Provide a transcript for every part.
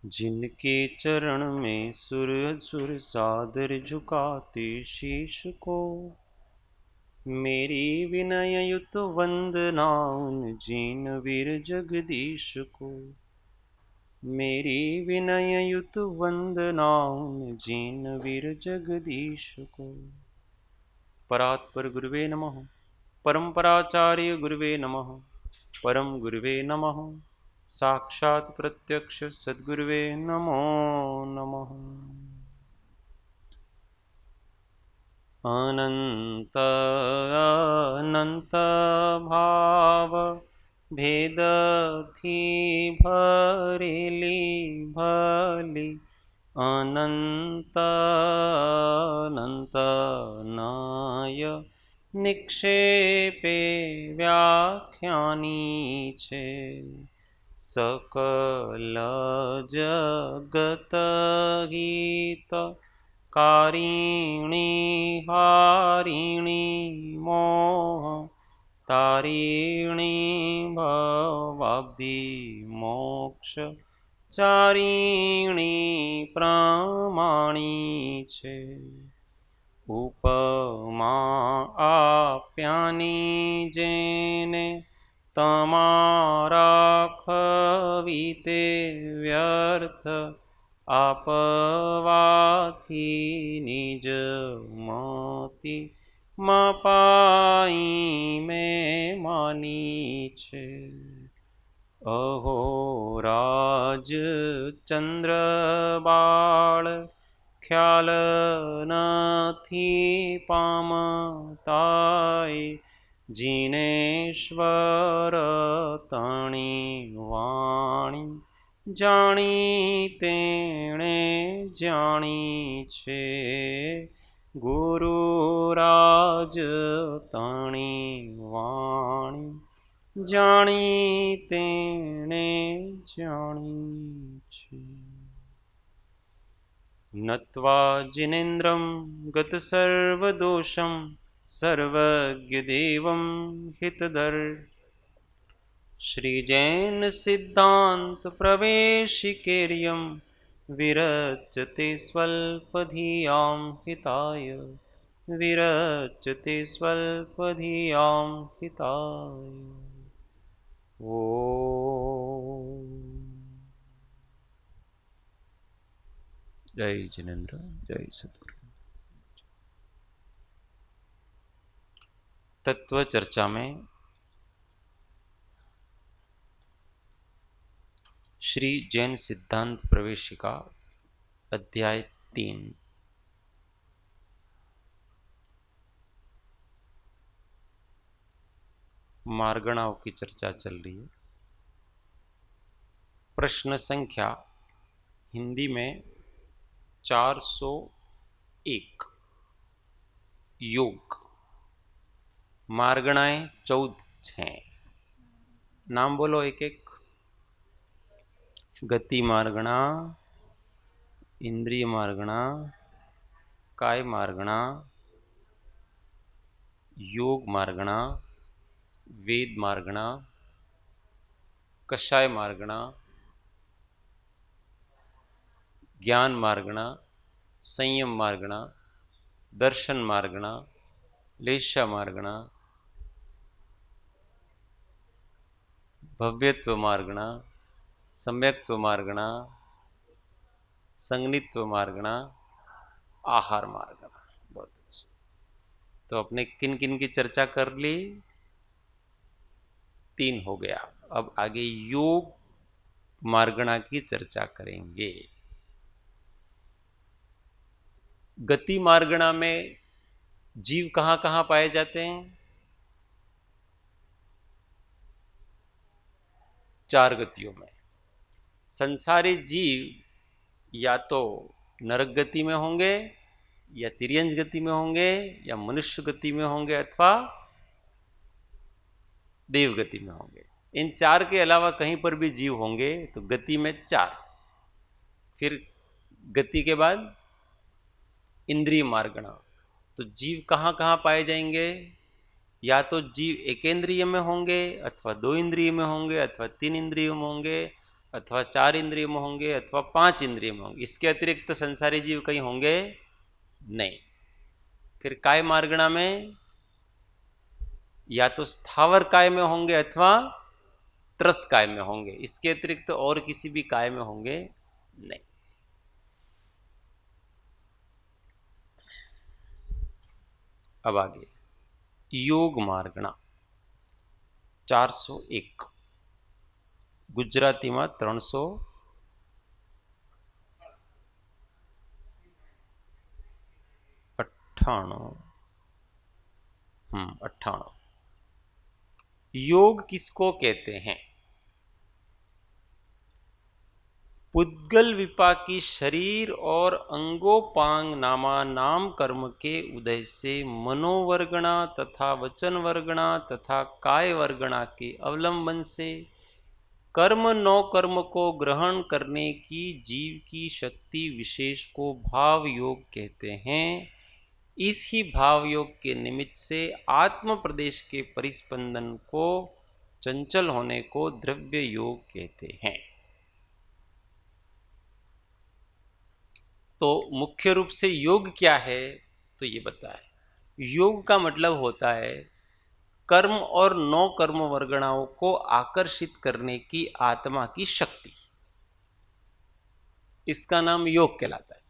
जिनके चरण में सुर सुर सादर झुकाते शीश को, मेरी विनय युत वंदना उन जीन वीर जगदीश को। मेरी विनय युत वंदना उन जीन वीर जगदीश को। परात्पर गुरुवे नमः। परम्पराचार्य गुरुवे नमः। परम गुरुवे नमः। साक्षात् प्रत्यक्ष सद्गुरुवे नमो नमः। अनंत अनंत भाव भेद थी भरेली भली, अनंत अनंत नाय निक्षेपे व्याख्यानी छे। सकल जगत गीत कारिणी हारिणी मोह तारिणी भवाब्धि मोक्ष चारिणी प्रमाणी छे। उपमा आप्यानी जेने तमारा खवीते व्यर्थ, आपवाथी निज मति मपाई में मानी छे। अहो राज चंद्र बाळ ख्याल नथी पामताय, जिनेश्वर तणी वाणी जाणी तेणे जाणी छे। गुरुराज तणी वाणी जाणी तेणे जाणी छे। नत्वा जिनेन्द्रं गत सर्वदोषं सर्वज्ञ देवं हितधर, श्रीजैन सिद्धांत प्रवेशिकेर्यं विरचते स्वल्पधियां हिताय, विरचते स्वल्पधियां हिताय। ओम जय जिनेन्द्र, जय सद्गुरु। तत्व चर्चा में श्री जैन सिद्धांत प्रवेशिका अध्याय 3, मार्गणाओं की चर्चा चल रही है। प्रश्न संख्या हिंदी में 401, योग। मार्गणाएं 14 हैं। नाम बोलो एक एक। गति मार्गणा, इंद्रिय मार्गणा, काय मार्गणा, योग मार्गणा, वेद मार्गणा, कषाय मार्गणा, ज्ञान मार्गणा, संयम मार्गणा, दर्शन मार्गणा, लेशा मार्गणा, भव्यत्व मार्गणा, सम्यक्त्व मार्गणा, संगनित्व मार्गणा, आहार मार्गणा। बहुत अच्छा। तो अपने किन किन की चर्चा कर ली? 3 हो गया। अब आगे योग मार्गणा की चर्चा करेंगे। गति मार्गणा में जीव कहां कहां पाए जाते हैं? 4 गतियों में। संसारी जीव या तो नरक गति में होंगे, या तिर्यंज गति में होंगे, या मनुष्य गति में होंगे, अथवा देव गति में होंगे। इन 4 के अलावा कहीं पर भी जीव होंगे तो गति में 4। फिर गति के बाद इंद्रिय मार्गणा। तो जीव कहां कहां पाए जाएंगे? या तो जीव 1 इंद्रिय में होंगे, अथवा 2 इंद्रिय में होंगे, अथवा 3 इंद्रियों में होंगे, अथवा 4 इंद्रियों में होंगे अथवा 5 इंद्रियों में होंगे। इसके अतिरिक्त संसारी जीव कहीं होंगे नहीं। फिर काय मार्गणा में या तो स्थावर काय में होंगे अथवा त्रस काय में होंगे, इसके अतिरिक्त और किसी भी काय में होंगे नहीं। अब आगे योग मार्गणा 401 ગુજરાતીમાં 398। योग किसको कहते हैं? पुद्गल विपाकी शरीर और अंगोपांग नामा नाम कर्म के उदय से मनोवर्गणा तथा वचन वर्गणा तथा काय वर्गणा के अवलंबन से कर्म नौ कर्म को ग्रहण करने की जीव की शक्ति विशेष को भाव योग कहते हैं। इस ही भाव योग के निमित्त से आत्म प्रदेश के परिस्पंदन को चंचल होने को द्रव्य योग कहते हैं। तो मुख्य रूप से योग क्या है तो ये बताए। योग का मतलब होता है कर्म और 9 कर्म वर्गणाओं को आकर्षित करने की आत्मा की शक्ति, इसका नाम योग कहलाता है।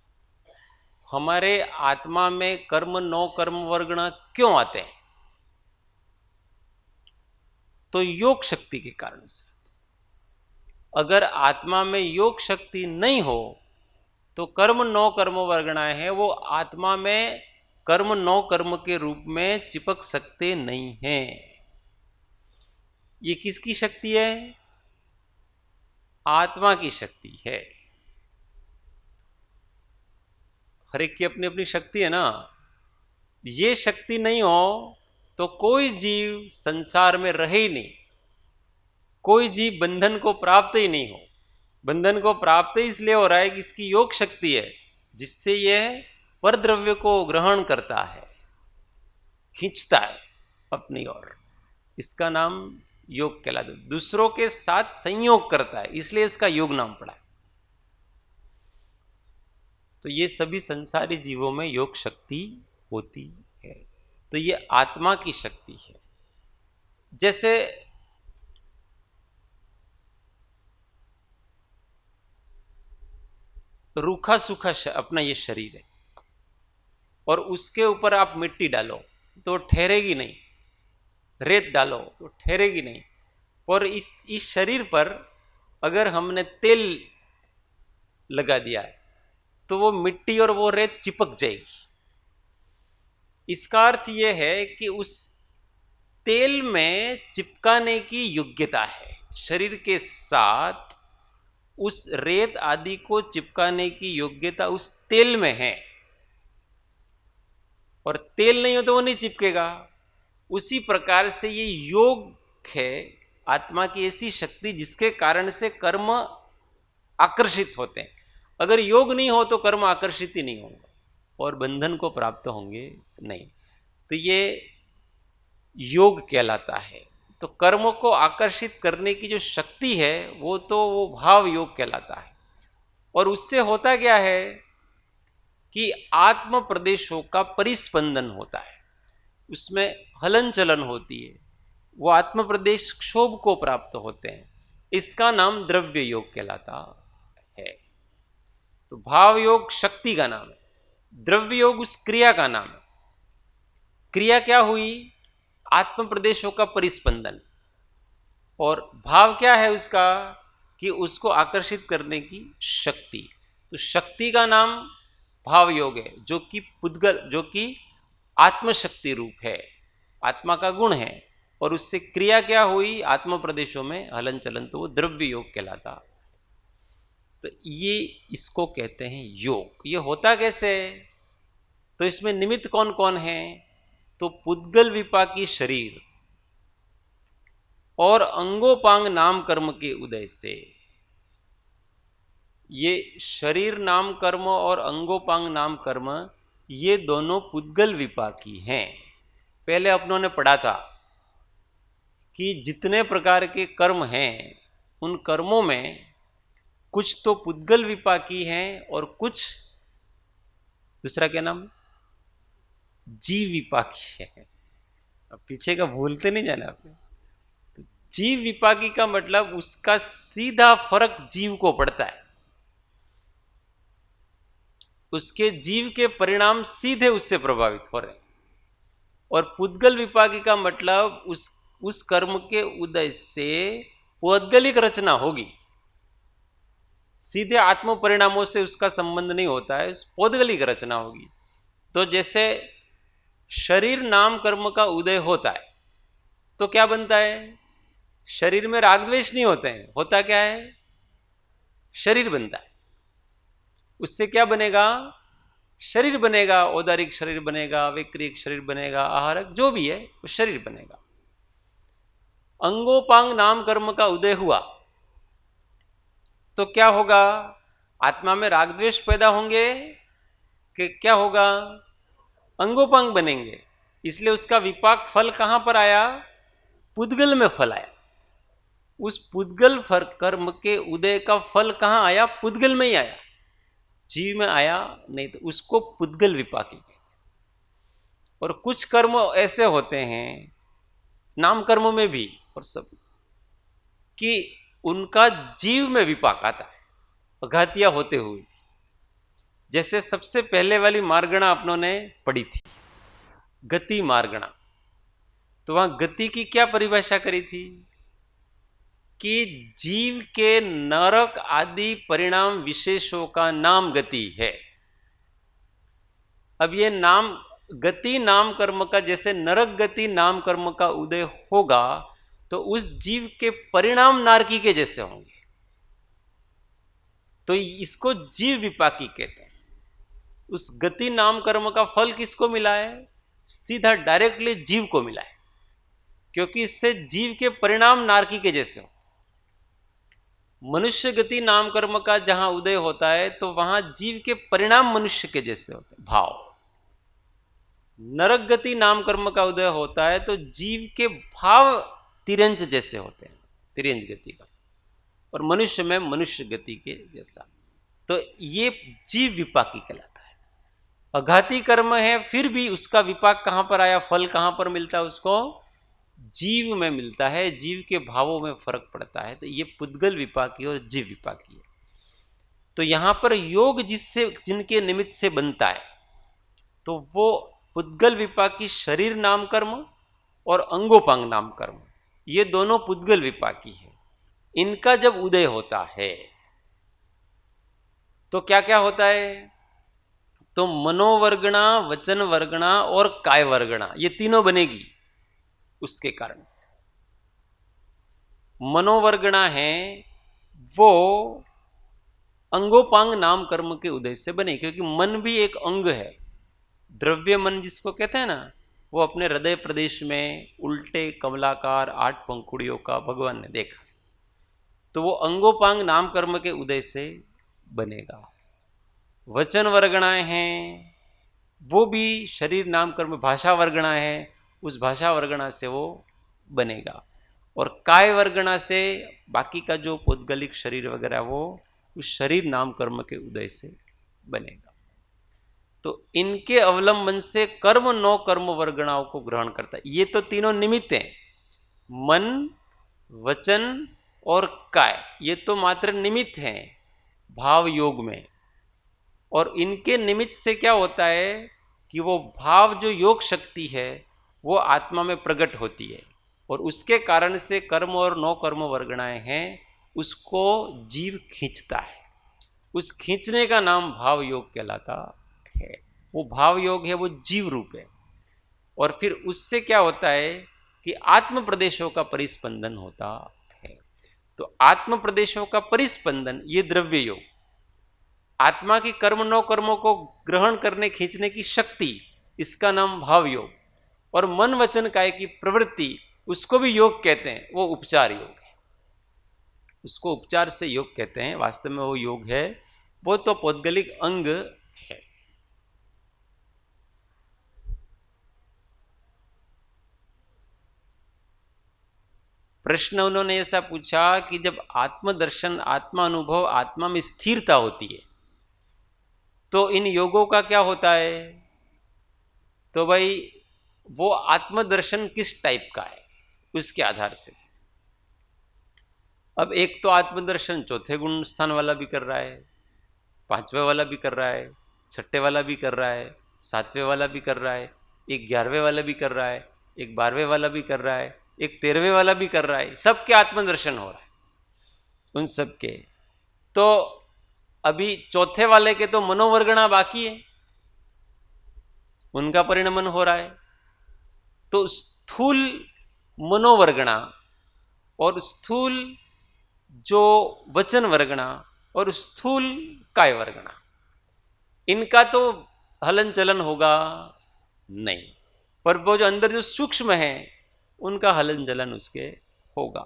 हमारे आत्मा में कर्म 9 कर्म वर्गणा क्यों आते हैं? तो योग शक्ति के कारण से। अगर आत्मा में योग शक्ति नहीं हो तो कर्म 9 कर्म वर्गणाएं हैं वो आत्मा में कर्म 9 कर्म के रूप में चिपक सकते नहीं हैं। ये किसकी शक्ति है? आत्मा की शक्ति है। हर एक की अपनी अपनी शक्ति है ना। ये शक्ति नहीं हो तो कोई जीव संसार में रहे ही नहीं, कोई जीव बंधन को प्राप्त ही नहीं हो। बंधन को प्राप्त इसलिए हो रहा है कि इसकी योग शक्ति है जिससे यह पर द्रव्य को ग्रहण करता है, खींचता है अपनी ओर। इसका नाम योग कहलाता है। दूसरों के साथ संयोग करता है, इसलिए इसका योग नाम पड़ा है। तो ये सभी संसारी जीवों में योग शक्ति होती है। तो ये आत्मा की शक्ति है। जैसे रूखा सूखा अपना ये शरीर है और उसके ऊपर आप मिट्टी डालो तो ठहरेगी नहीं, रेत डालो तो ठहरेगी नहीं। और इस शरीर पर अगर हमने तेल लगा दिया है तो वो मिट्टी और वो रेत चिपक जाएगी। इसका अर्थ यह है कि उस तेल में चिपकाने की योग्यता है। शरीर के साथ उस रेत आदि को चिपकाने की योग्यता उस तेल में है, और तेल नहीं हो तो वो नहीं चिपकेगा। उसी प्रकार से ये योग है आत्मा की ऐसी शक्ति जिसके कारण से कर्म आकर्षित होते हैं। अगर योग नहीं हो तो कर्म आकर्षित ही नहीं होंगे और बंधन को प्राप्त होंगे नहीं। तो ये योग कहलाता है। तो कर्म को आकर्षित करने की जो शक्ति है वो भाव योग कहलाता है। और उससे होता क्या है कि आत्म प्रदेशों का परिस्पंदन होता है, उसमें हलन चलन होती है, वो आत्म प्रदेश क्षोभ को प्राप्त होते हैं। इसका नाम द्रव्य योग कहलाता है। तो भाव योग शक्ति का नाम है, द्रव्य योग उस क्रिया का नाम है। क्रिया क्या हुई? आत्म प्रदेशों का परिस्पंदन। और भाव क्या है उसका? कि उसको आकर्षित करने की शक्ति। तो शक्ति का नाम भाव योग है, जो कि पुद्गल, जो कि आत्मशक्ति रूप है, आत्मा का गुण है। और उससे क्रिया क्या हुई? आत्म प्रदेशों में हलन चलन, तो वो द्रव्य योग कहलाता। तो ये इसको कहते हैं योग। ये होता कैसे? तो इसमें निमित्त कौन कौन है? तो पुद्गल विपाकी शरीर और अंगोपांग नाम कर्म के उदय से। ये शरीर नाम कर्म और अंगोपांग नाम कर्म, ये दोनों पुद्गल विपाकी हैं। पहले अपनों ने पढ़ा था कि जितने प्रकार के कर्म हैं उन कर्मों में कुछ तो पुद्गल विपाकी हैं और कुछ दूसरा क्या नाम, जीव विपाकी है। अब पीछे का भूलते नहीं जाना आपने। तो जीव विपाकी का मतलब उसका सीधा फर्क जीव को पड़ता है, उसके जीव के परिणाम सीधे उससे प्रभावित हो रहे हैं। और पुद्गल विपाकी का मतलब उस कर्म के उदय से पौद्गलिक रचना होगी, सीधे आत्म परिणामों से उसका संबंध नहीं होता है, पौद्गलिक रचना होगी। तो जैसे शरीर नाम कर्म का उदय होता है तो क्या बनता है, शरीर में राग द्वेष नहीं होते हैं, होता क्या है, शरीर बनता है। उससे क्या बनेगा, शरीर बनेगा, औदारिक शरीर बनेगा, वैक्रिक शरीर बनेगा, आहारक जो भी है वो शरीर बनेगा। अंगोपांग नाम कर्म का उदय हुआ तो क्या होगा, आत्मा में राग द्वेष पैदा होंगे कि क्या होगा, अंगोपांग बनेंगे। इसलिए उसका विपाक फल कहां पर आया, पुद्गल में फल आया। उस पुद्गल फल कर्म के उदय का फल कहां आया, पुद्गल में ही आया, जीव में आया नहीं, तो उसको पुद्गल विपाकी कहते हैं। और कुछ कर्म ऐसे होते हैं, नाम कर्मों में भी और सब, कि उनका जीव में विपाक आता है घातिया होते हुए। जैसे सबसे पहले वाली मार्गणा अपनों ने पढ़ी थी, गति मार्गणा। तो वहां गति की क्या परिभाषा करी थी कि जीव के नरक आदि परिणाम विशेषों का नाम गति है। अब ये नाम गति नाम कर्म का, जैसे नरक गति नाम कर्म का उदय होगा तो उस जीव के परिणाम नारकी के जैसे होंगे, तो इसको जीव विपाकी कहते हैं। उस गति नाम कर्म का फल किसको मिला है, सीधा डायरेक्टली जीव को मिला है, क्योंकि इससे जीव के परिणाम नारकी के जैसे हो। मनुष्य गति नाम कर्म का जहां उदय होता है तो वहां जीव के परिणाम मनुष्य के जैसे होते हैं, भाव। नरक गति नाम कर्म का उदय होता है तो जीव के भाव तिरंज जैसे होते हैं, तिरंज गति का, और मनुष्य में मनुष्य गति के जैसा। तो ये जीव विपाकी कहलाता है। अघाती कर्म है, फिर भी उसका विपाक कहां पर आया, फल कहां पर मिलता है, उसको जीव में मिलता है, जीव के भावों में फर्क पड़ता है। तो ये पुद्गल विपाकी और जीव विपाकी है। तो यहां पर योग जिससे जिनके निमित्त से बनता है तो वो पुद्गल विपाकी शरीर नाम कर्म और अंगोपांग नाम कर्म, ये दोनों पुद्गल विपाकी है। इनका जब उदय होता है तो क्या क्या होता है, तो मनोवर्गणा, वचन वर्गणा और काय वर्गणा, ये तीनों बनेगी उसके कारण से। मनोवर्गणा है वो अंगोपांग नाम कर्म के उदय से बने, क्योंकि मन भी एक अंग है। द्रव्य मन जिसको कहते हैं ना, वो अपने हृदय प्रदेश में उल्टे कमलाकार 8 पंखुड़ियों का भगवान ने देखा, तो वो अंगोपांग नाम कर्म के उदय से बनेगा। वचन वर्गणाएं हैं वो भी शरीर नाम कर्म, भाषा वर्गणा है, उस भाषा वर्गणा से वो बनेगा। और काय वर्गणा से बाकी का जो पौद्गलिक शरीर वगैरह वो उस शरीर नाम कर्म के उदय से बनेगा। तो इनके अवलंबन से कर्म 9 कर्म वर्गणाओं को ग्रहण करता है। ये तो तीनों निमित्त हैं, मन, वचन और काय, ये तो मात्र निमित्त हैं भाव योग में। और इनके निमित्त से क्या होता है कि वो भाव जो योग शक्ति है वो आत्मा में प्रकट होती है, और उसके कारण से कर्म और 9 कर्म वर्गणाएं हैं उसको जीव खींचता है। उस खींचने का नाम भाव योग कहलाता है। वो भाव योग है, वो जीव रूप है। और फिर उससे क्या होता है कि आत्म प्रदेशों का परिस्पंदन होता है। तो आत्म प्रदेशों का परिस्पंदन, ये द्रव्य योग, आत्मा की कर्म 9 कर्मों को ग्रहण करने खींचने की शक्ति, इसका नाम भाव योग। और मन वचन काय की प्रवृत्ति, उसको भी योग कहते हैं, वो उपचार योग है। उसको उपचार से योग कहते हैं, वास्तव में वो योग है, वो तो पौद्गलिक अंग है। प्रश्न उन्होंने ऐसा पूछा कि जब आत्मदर्शन, आत्मा अनुभव, आत्मा में स्थिरता होती है तो इन योगों का क्या होता है? तो भाई वो आत्मदर्शन किस टाइप का है उसके आधार से। अब एक तो आत्मदर्शन चौथे गुण स्थान वाला भी कर रहा है, पांचवें वाला भी कर रहा है, छठे वाला भी कर रहा है, सातवें वाला भी कर रहा है, एक 11वें वाला भी कर रहा है, एक 12वें वाला भी कर रहा है, एक 13वें वाला भी कर रहा है। सबके आत्मदर्शन हो रहा है उन सबके। तो अभी चौथे वाले के तो मनोवर्गणा बाकी है, उनका परिणमन हो रहा है। तो स्थूल मनोवर्गणा और स्थूल जो वचन वर्गणा और स्थूल काय वर्गणा, इनका तो हलन चलन होगा नहीं, पर वो जो अंदर जो सूक्ष्म है उनका हलन चलन उसके होगा।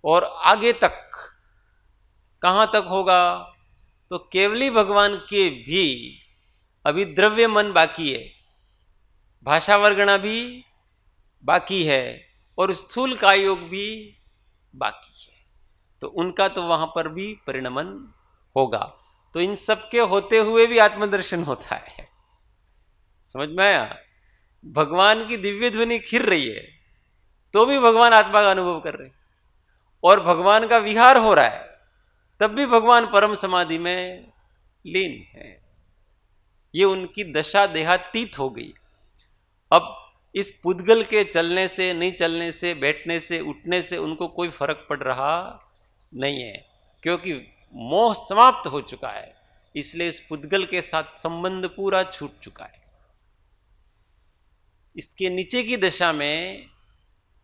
और आगे तक कहां तक होगा? तो केवली भगवान के भी अभी द्रव्य मन बाकी है, भाषा वर्गणा भी बाकी है और स्थूल काय योग भी बाकी है। तो उनका तो वहां पर भी परिणमन होगा। तो इन सबके होते हुए भी आत्मदर्शन होता है। समझ में आया? भगवान की दिव्य ध्वनि खिर रही है तो भी भगवान आत्मा का अनुभव कर रहे हैं, और भगवान का विहार हो रहा है तब भी भगवान परम समाधि में लीन है। ये उनकी दशा देहातीत हो गई। अब इस पुद्गल के चलने से, नहीं चलने से, बैठने से, उठने से उनको कोई फर्क पड़ रहा नहीं है, क्योंकि मोह समाप्त हो चुका है। इसलिए इस पुद्गल के साथ संबंध पूरा छूट चुका है। इसके नीचे की दशा में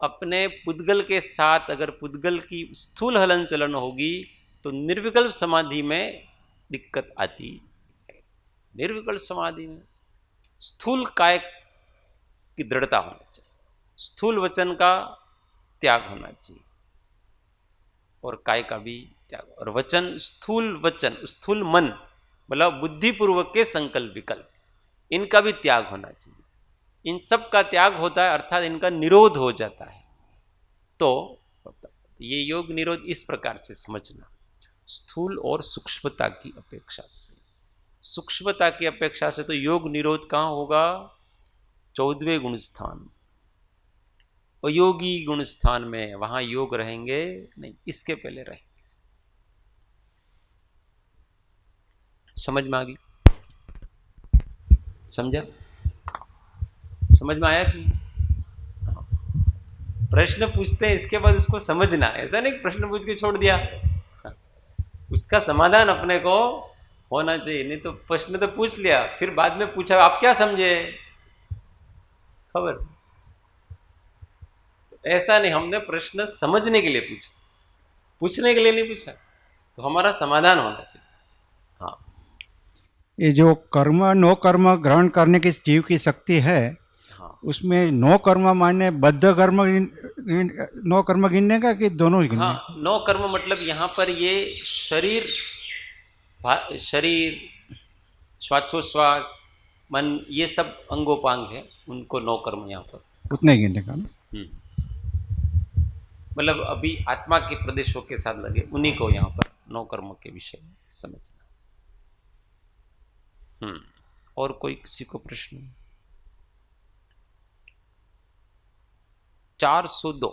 अपने पुद्गल के साथ अगर पुद्गल की स्थूल हलन चलन होगी तो निर्विकल्प समाधि में दिक्कत आती है। निर्विकल्प समाधि में स्थूल काय की दृढ़ता होनी चाहिए, स्थूल वचन का त्याग होना चाहिए और काय का भी त्याग। और वचन, स्थूल वचन, स्थूल मन मतलब बुद्धिपूर्वक के संकल्प विकल्प, इनका भी त्याग होना चाहिए। इन सब का त्याग होता है, अर्थात इनका निरोध हो जाता है। तो ये योग निरोध इस प्रकार से समझना, स्थूल और सूक्ष्मता की अपेक्षा से। सूक्ष्मता की अपेक्षा से तो योग निरोध कहाँ होगा? 14वें गुण स्थान, अयोगी गुण स्थान में। वहां योग रहेंगे नहीं, इसके पहले रहेंगे। समझ में आ गई? समझा? समझ में आया कि प्रश्न पूछते हैं इसके बाद उसको समझना, ऐसा नहीं प्रश्न पूछ के छोड़ दिया, उसका समाधान अपने को होना चाहिए। नहीं तो प्रश्न तो पूछ लिया, फिर बाद में पूछा आप क्या समझे, खबर। तो ऐसा नहीं, हमने प्रश्न समझने के लिए पूछा, पूछने के लिए नहीं पूछा, तो हमारा समाधान होना चाहिए। हाँ, ये जो कर्म नो कर्म ग्रहण करने की जीव की शक्ति है, हाँ, उसमें नो कर्म माने बद्ध कर्म, नो कर्म गिनने का कि दोनों गिनने? हाँ, नो कर्म मतलब यहाँ पर ये शरीर, शरीर, श्वासोश्वास, मन, ये सब अंगोपांग है, उनको नो कर्म यहाँ पर उतना ही गिनने का ना। मतलब अभी आत्मा के प्रदेशों के साथ लगे, उन्हीं को यहाँ पर नो कर्म के विषय में समझना। और कोई किसी को प्रश्न? 402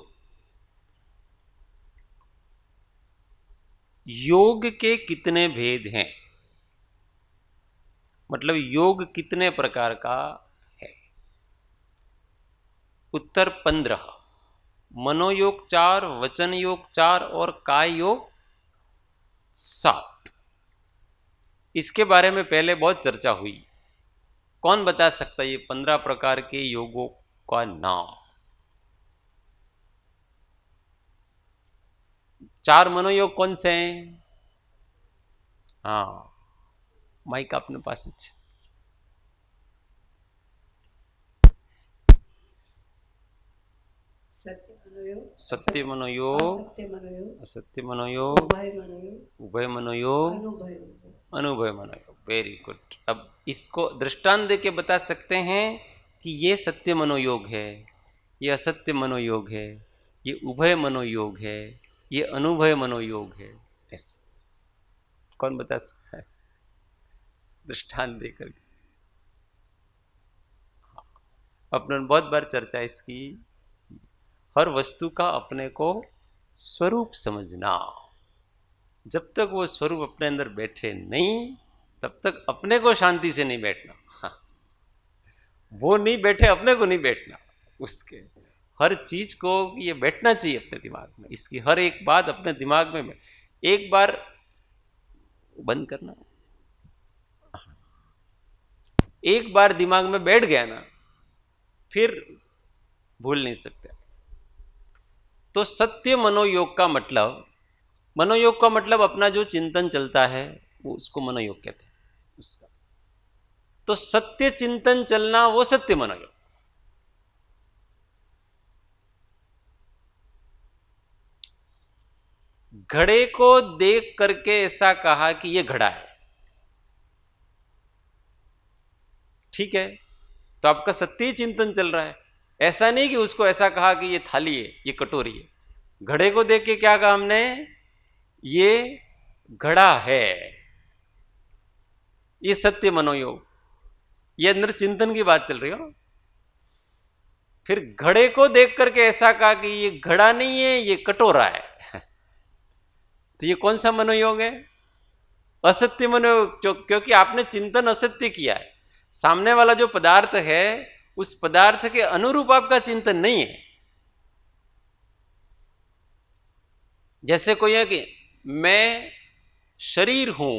योग के कितने भेद हैं, मतलब योग कितने प्रकार का है? उत्तर 15। मनोयोग 4, वचन योग 4 और काय योग 7। इसके बारे में पहले बहुत चर्चा हुई। कौन बता सकता है ये 15 प्रकार के योगों का नाम? 4 मनोयोग कौन से हैं? हाँ, माइक अपने पास है। सत्य मनोयोग, असत्य मनोयोग, उभय मनोयोग, अनुभय मनोयोग। Very good. अब इसको दृष्टांत दे के बता सकते हैं कि ये सत्य मनोयोग है, ये असत्य मनोयोग है, ये उभय मनोयोग है, ये अनुभय मनोयोग है। ऐसे कौन बता सकता है दृष्टांत देकर? अपने बहुत बार चर्चा इसकी। हर वस्तु का अपने को स्वरूप समझना। जब तक वो स्वरूप अपने अंदर बैठे नहीं, तब तक अपने को शांति से नहीं बैठना। हाँ, वो नहीं बैठे, अपने को नहीं बैठना। उसके हर चीज को ये बैठना चाहिए अपने दिमाग में। इसकी हर एक बात अपने दिमाग में एक बार बंद करना, एक बार दिमाग में बैठ गया ना, फिर भूल नहीं सकते। तो सत्य मनोयोग का मतलब, मनोयोग का मतलब अपना जो चिंतन चलता है वो उसको मनोयोग कहते हैं उसका। तो सत्य चिंतन चलना वो सत्य मनोयोग। घड़े को देख करके ऐसा कहा कि ये घड़ा है, ठीक है, तो आपका सत्य चिंतन चल रहा है। ऐसा नहीं कि उसको ऐसा कहा कि ये थाली है, ये कटोरी है। घड़े को देख के क्या कहा हमने? ये घड़ा है। ये सत्य मनोयोग, ये अंदर चिंतन की बात चल रही हो। फिर घड़े को देख करके ऐसा कहा कि ये घड़ा नहीं है, ये कटोरा है। तो ये कौन सा मनोयोग है? असत्य मनोयोग, क्योंकि आपने चिंतन असत्य किया है। सामने वाला जो पदार्थ है उस पदार्थ के अनुरूप आपका चिंतन नहीं है। जैसे कोई है कि मैं शरीर हूं,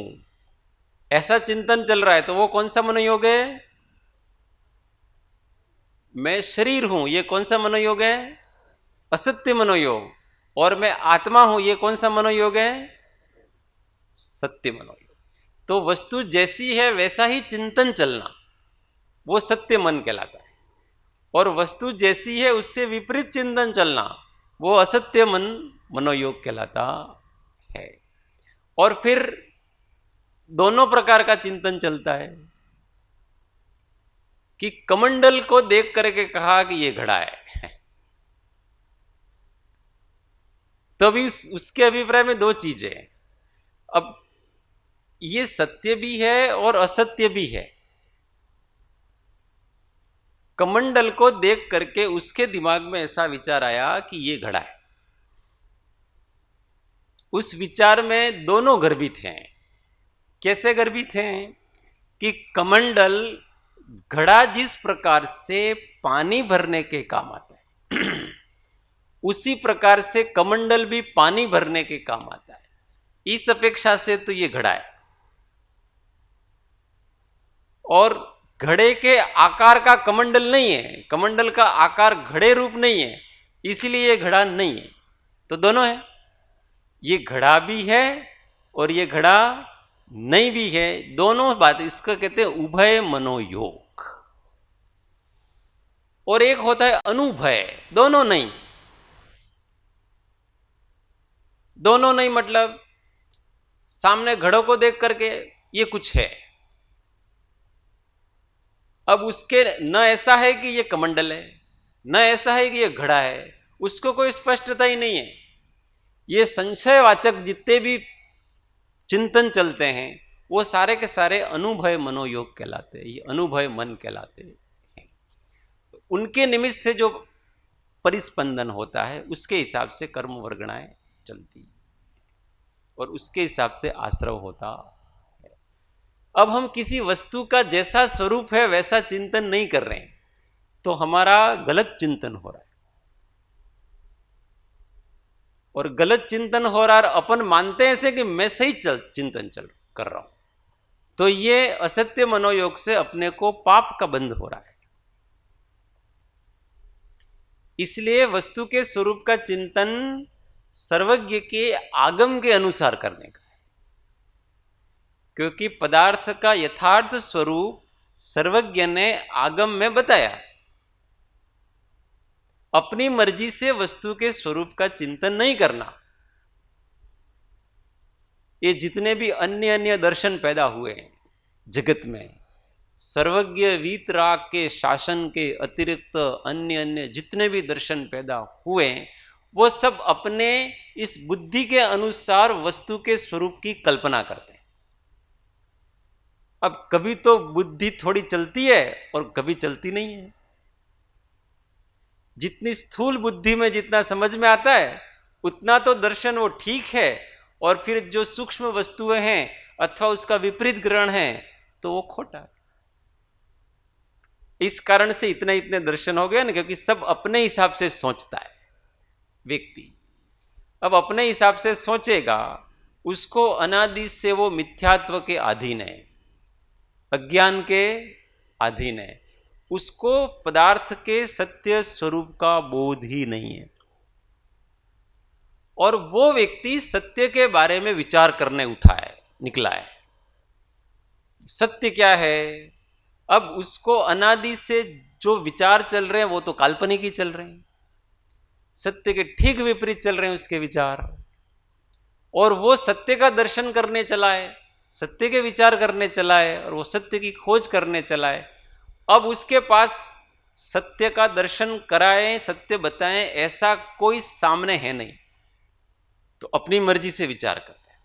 ऐसा चिंतन चल रहा है, तो वो कौन सा मनोयोग है? मैं शरीर हूं, ये कौन सा मनोयोग है? असत्य मनोयोग। और मैं आत्मा हूं, ये कौन सा मनोयोग है? सत्य मनोयोग। तो वस्तु जैसी है वैसा ही चिंतन चलना, वो सत्य मन कहलाता है। और वस्तु जैसी है उससे विपरीत चिंतन चलना, वो असत्य मन मनोयोग कहलाता है। और फिर दोनों प्रकार का चिंतन चलता है कि कमंडल को देख करके कहा कि ये घड़ा है, तो अभी उसके अभिप्राय में दो चीजें हैं। अब ये सत्य भी है और असत्य भी है। कमंडल को देख करके उसके दिमाग में ऐसा विचार आया कि ये घड़ा है। उस विचार में दोनों गर्भित हैं। कैसे गर्भित हैं? कि कमंडल, घड़ा जिस प्रकार से पानी भरने के काम आता है उसी प्रकार से कमंडल भी पानी भरने के काम आता है। इस अपेक्षा से तो ये घड़ा है। और घड़े के आकार का कमंडल नहीं है, कमंडल का आकार घड़े रूप नहीं है, इसलिए ये घड़ा नहीं है। तो दोनों है, ये घड़ा भी है और ये घड़ा नहीं भी है। दोनों बात, इसको कहते हैं उभय मनोयोग। और एक होता है अनुभय, दोनों नहीं। दोनों नहीं मतलब सामने घड़ों को देख करके ये कुछ है, अब उसके न ऐसा है कि ये कमंडल है, न ऐसा है कि ये घड़ा है, उसको कोई स्पष्टता ही नहीं है। ये संशयवाचक जितने भी चिंतन चलते हैं वो सारे के सारे अनुभय मनोयोग कहलाते हैं, ये अनुभय मन कहलाते हैं। उनके निमित्त से जो परिस्पंदन होता है उसके हिसाब से कर्म वर्गणाएं चलती और उसके हिसाब से आश्रव होता है। अब हम किसी वस्तु का जैसा स्वरूप है वैसा चिंतन नहीं कर रहे हैं, तो हमारा गलत चिंतन हो रहा है। और गलत चिंतन हो रहा है, अपन मानते हैं ऐसे कि मैं सही चिंतन कर रहा हूं, तो ये असत्य मनोयोग से अपने को पाप का बंध हो रहा है। इसलिए वस्तु के स्वरूप का चिंतन सर्वज्ञ के आगम के अनुसार करने का है, क्योंकि पदार्थ का यथार्थ स्वरूप सर्वज्ञ ने आगम में बताया। अपनी मर्जी से वस्तु के स्वरूप का चिंतन नहीं करना। ये जितने भी अन्य अन्य दर्शन पैदा हुए हैं जगत में, सर्वज्ञ वीतराग के शासन के अतिरिक्त अन्य अन्य जितने भी दर्शन पैदा हुए, वो सब अपने इस बुद्धि के अनुसार वस्तु के स्वरूप की कल्पना करते हैं। अब कभी तो बुद्धि थोड़ी चलती है और कभी चलती नहीं है। जितनी स्थूल बुद्धि में जितना समझ में आता है उतना तो दर्शन वो ठीक है, और फिर जो सूक्ष्म वस्तुएं हैं अथवा उसका विपरीत ग्रहण है तो वो खोटा है। इस कारण से इतने इतने दर्शन हो गए ना, क्योंकि सब अपने हिसाब से सोचता है व्यक्ति। अब अपने हिसाब से सोचेगा, उसको अनादि से वो मिथ्यात्व के अधीन है, अज्ञान के अधीन है, उसको पदार्थ के सत्य स्वरूप का बोध ही नहीं है, और वो व्यक्ति सत्य के बारे में विचार करने उठा है, निकला है। सत्य क्या है? अब उसको अनादि से जो विचार चल रहे हैं वो तो काल्पनिक ही चल रहे हैं, सत्य के ठीक विपरीत चल रहे हैं उसके विचार, और वो सत्य का दर्शन करने चला है, सत्य के विचार करने चला है, और वो सत्य की खोज करने चला है। अब उसके पास सत्य का दर्शन कराएं, सत्य बताएं, ऐसा कोई सामने है नहीं, तो अपनी मर्जी से विचार करता है।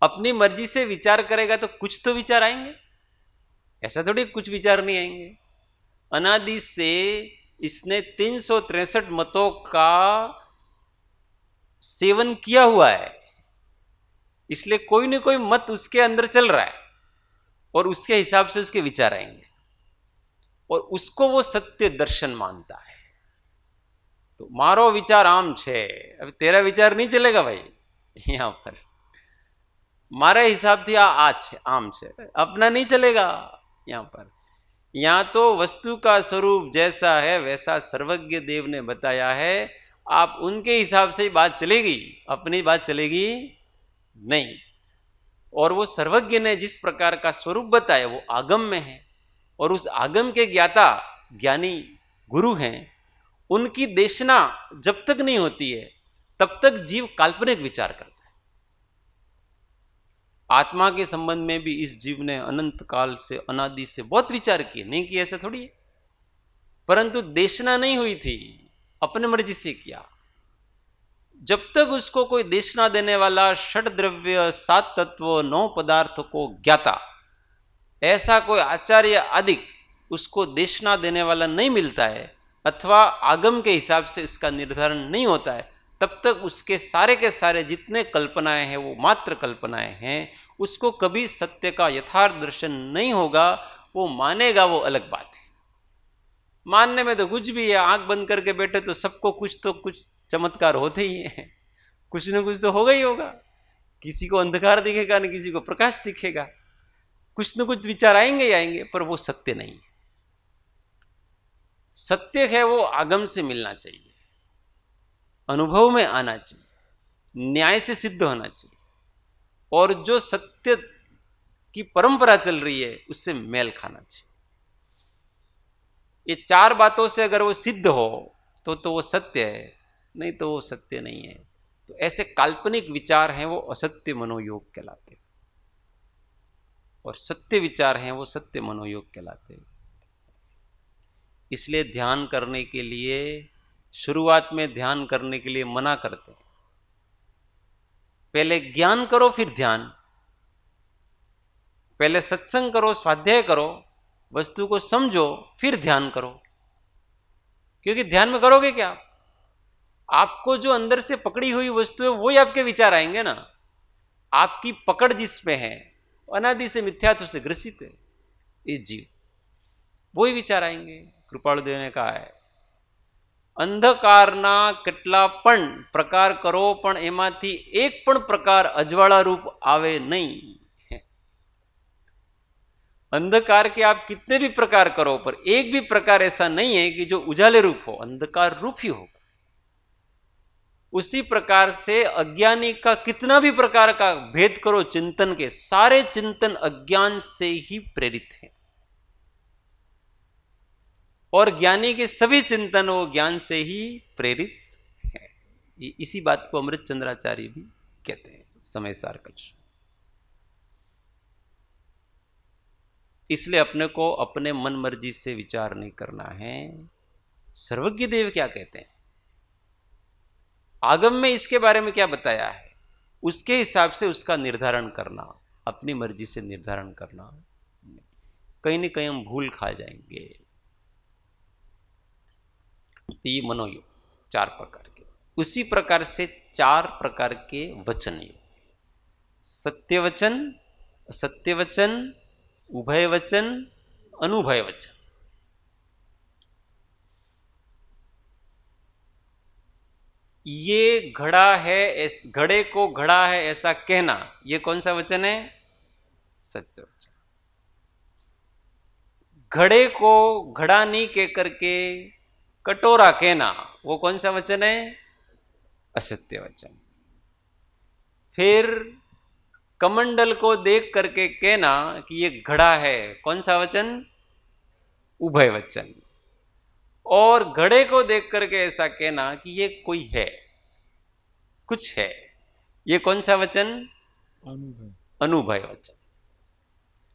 अपनी मर्जी से विचार करेगा तो कुछ तो विचार आएंगे, ऐसा थोड़ी कुछ विचार नहीं आएंगे। अनादि से इसने 363 मतों का सेवन किया हुआ है, इसलिए कोई न कोई मत उसके अंदर चल रहा है, और उसके हिसाब से उसके विचार आएंगे, और उसको वो सत्य दर्शन मानता है। तो मारो विचार आम छे, अब तेरा विचार नहीं चलेगा भाई यहां पर, मारे हिसाब थी आम छे, अपना नहीं चलेगा यहां पर। यहां तो वस्तु का स्वरूप जैसा है वैसा सर्वज्ञ देव ने बताया है, आप उनके हिसाब से ही बात चलेगी, अपनी बात चलेगी नहीं। और वो सर्वज्ञ ने जिस प्रकार का स्वरूप बताया वो आगम में है, और उस आगम के ज्ञाता ज्ञानी गुरु हैं, उनकी देशना जब तक नहीं होती है तब तक जीव काल्पनिक विचार करता है। आत्मा के संबंध में भी इस जीव ने अनंत काल से अनादि से बहुत विचार किए, नहीं किए ऐसा थोड़ी है, परंतु देशना नहीं हुई थी, अपने मर्जी से किया। जब तक उसको कोई देशना देने वाला षड द्रव्य 7 तत्व 9 पदार्थ को ज्ञाता ऐसा कोई आचार्य आदि उसको देशना देने वाला नहीं मिलता है, अथवा आगम के हिसाब से इसका निर्धारण नहीं होता है, तब तक उसके सारे के सारे जितने कल्पनाएं हैं वो मात्र कल्पनाएं हैं। उसको कभी सत्य का यथार्थ दर्शन नहीं होगा। वो मानेगा वो अलग बात है, मानने में तो कुछ भी है, आंख बंद करके बैठे तो सबको कुछ तो कुछ चमत्कार होते ही हैं, कुछ न कुछ तो होगा ही होगा। किसी को अंधकार दिखेगा न किसी को प्रकाश दिखेगा, कुछ न कुछ विचार आएंगे ही आएंगे, पर वो सत्य नहीं है। सत्य है वो आगम से मिलना चाहिए, अनुभव में आना चाहिए, न्याय से सिद्ध होना चाहिए, और जो सत्य की परंपरा चल रही है उससे मेल खाना चाहिए। ये 4 बातों से अगर वो सिद्ध हो तो वो सत्य है, नहीं तो वो सत्य नहीं है। तो ऐसे काल्पनिक विचार हैं वो असत्य मनोयोग कहलाते, और सत्य विचार हैं वो सत्य मनोयोग कहलाते। इसलिए ध्यान करने के लिए, शुरुआत में ध्यान करने के लिए मना करते हैं, पहले ज्ञान करो फिर ध्यान, पहले सत्संग करो, स्वाध्याय करो, वस्तु को समझो, फिर ध्यान करो। क्योंकि ध्यान में करोगे क्या, आपको जो अंदर से पकड़ी हुई वस्तु है वही आपके विचार आएंगे ना। आपकी पकड़ जिस पे है, अनादि से मिथ्यात्व से ग्रसित है ये जीव, वही विचार आएंगे। कृपालुदेव ने कहा है, અંધકારના કેટલા પણ પ્રકાર કરો પણ એમાંથી એક પણ પ્રકાર અજવાળા રૂપ આવે નહીં। अंधकार के आप कितने भी प्रकार करो पर एक भी प्रकार ऐसा नहीं है कि जो उजाले रूप हो, अंधकार रूप ही होगा। उसी प्रकार से अज्ञानी का कितना भी प्रकार का भेद करो चिंतन के, सारे चिंतन अज्ञान से ही प्रेरित हैं, और ज्ञानी के सभी चिंतन वो ज्ञान से ही प्रेरित है। इसी बात को अमृत चंद्राचार्य भी कहते हैं, समय सार कलश। इसलिए अपने को अपने मन मर्जी से विचार नहीं करना है। सर्वज्ञ देव क्या कहते हैं, आगम में इसके बारे में क्या बताया है, उसके हिसाब से उसका निर्धारण करना, अपनी मर्जी से निर्धारण करना, कहीं न कहीं हम भूल खा जाएंगे। तो ये मनोयोग 4 प्रकार के। उसी प्रकार से 4 प्रकार के वचन योग, सत्य वचन, असत्य वचन, उभय वचन, अनुभय वचन। ये घड़ा है, घड़े को घड़ा है ऐसा कहना, ये कौन सा वचन है? सत्य वचन। घड़े को घड़ा नहीं कह करके कटोरा कहना, वो कौन सा वचन है? असत्य वचन। फिर कमंडल को देख करके कहना कि ये घड़ा है, कौन सा वचन? उभय वचन। और घड़े को देख करके ऐसा कहना कि ये कोई है, कुछ है, ये कौन सा वचन? अनुभय वचन।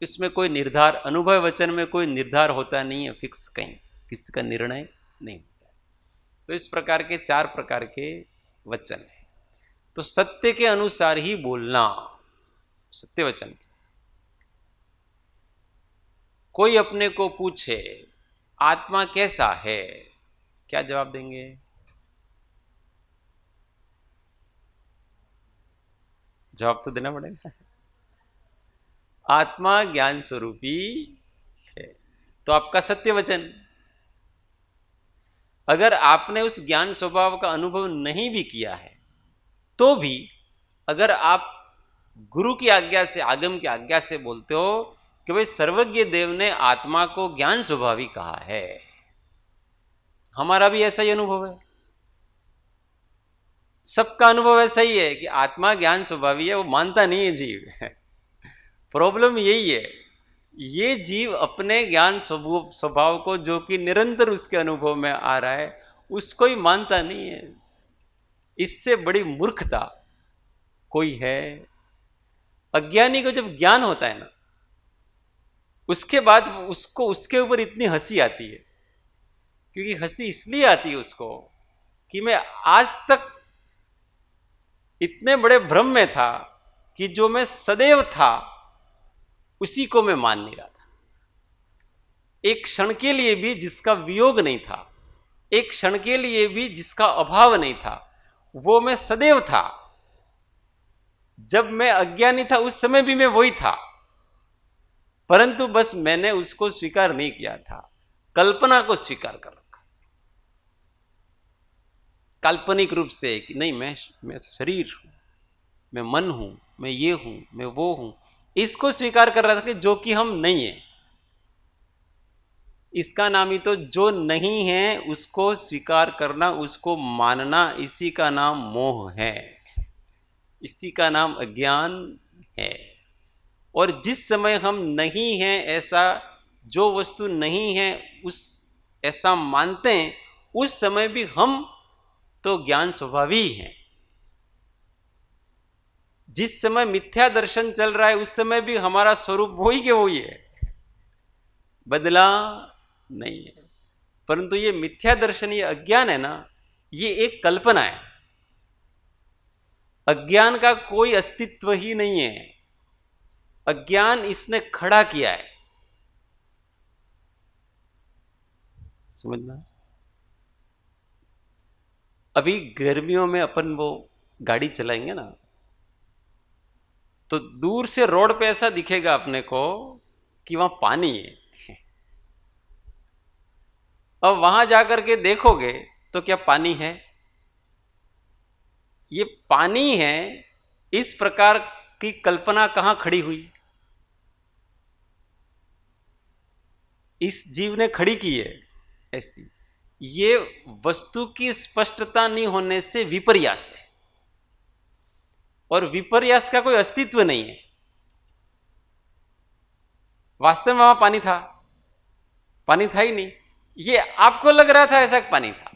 इसमें कोई निर्धार, अनुभव वचन में कोई निर्धार होता नहीं है, फिक्स कहीं किसी का निर्णय नहीं होता है। तो इस प्रकार के 4 प्रकार के वचन है। तो सत्य के अनुसार ही बोलना, सत्य वचन। कोई अपने को पूछे आत्मा कैसा है, क्या जवाब देंगे? जवाब तो देना पड़ेगा। आत्मा ज्ञान स्वरूपी है। तो आपका सत्य वचन। अगर आपने उस ज्ञान स्वभाव का अनुभव नहीं भी किया है, तो भी अगर आप गुरु की आज्ञा से, आगम की आज्ञा से बोलते हो कि भाई सर्वज्ञ देव ने आत्मा को ज्ञान स्वभावी कहा है, हमारा भी ऐसा ही अनुभव है, सबका अनुभव ऐसा ही है कि आत्मा ज्ञान स्वभावी है, वो मानता नहीं है जीव। प्रॉब्लम यही है, ये जीव अपने ज्ञान स्वभाव को, जो कि निरंतर उसके अनुभव में आ रहा है, उसको ही मानता नहीं है। इससे बड़ी मूर्खता कोई है? अज्ञानी को जब ज्ञान होता है ना, उसके बाद उसको उसके ऊपर इतनी हंसी आती है, क्योंकि हंसी इसलिए आती है उसको कि मैं आज तक इतने बड़े भ्रम में था कि जो मैं सदैव था उसी को मैं मान नहीं रहा था। एक क्षण के लिए भी जिसका वियोग नहीं था, एक क्षण के लिए भी जिसका अभाव नहीं था, वो मैं सदैव था। जब मैं अज्ञानी था उस समय भी मैं वही था, परंतु बस मैंने उसको स्वीकार नहीं किया था, कल्पना को स्वीकार कर रखा, काल्पनिक रूप से कि नहीं मैं शरीर हूं, मैं मन हूं, मैं ये हूं, मैं वो हूं, इसको स्वीकार कर रहा था कि जो कि हम नहीं है। इसका नाम ही तो जो नहीं है उसको स्वीकार करना, उसको मानना, इसी का नाम मोह है, इसी का नाम अज्ञान है। और जिस समय हम नहीं हैं, ऐसा जो वस्तु नहीं है उस ऐसा मानते हैं, उस समय भी हम तो ज्ञान स्वभावी हैं। जिस समय मिथ्या दर्शन चल रहा है उस समय भी हमारा स्वरूप वही के वही है, बदला नहीं है। परंतु ये मिथ्या दर्शन, ये अज्ञान है ना, ये एक कल्पना है। अज्ञान का कोई अस्तित्व ही नहीं है, अज्ञान इसने खड़ा किया है। समझना? अभी गर्मियों में अपन वो गाड़ी चलाएंगे ना, तो दूर से रोड पे ऐसा दिखेगा अपने को कि वहां पानी है। अब वहां जाकर के देखोगे तो क्या पानी है? ये पानी है, इस प्रकार की कल्पना कहां खड़ी हुई? इस जीव ने खड़ी की है ऐसी। ये वस्तु की स्पष्टता नहीं होने से विपर्यास है, और विपर्यास का कोई अस्तित्व नहीं है। वास्तव में वहां पानी था? पानी था ही नहीं, ये आपको लग रहा था ऐसा पानी था।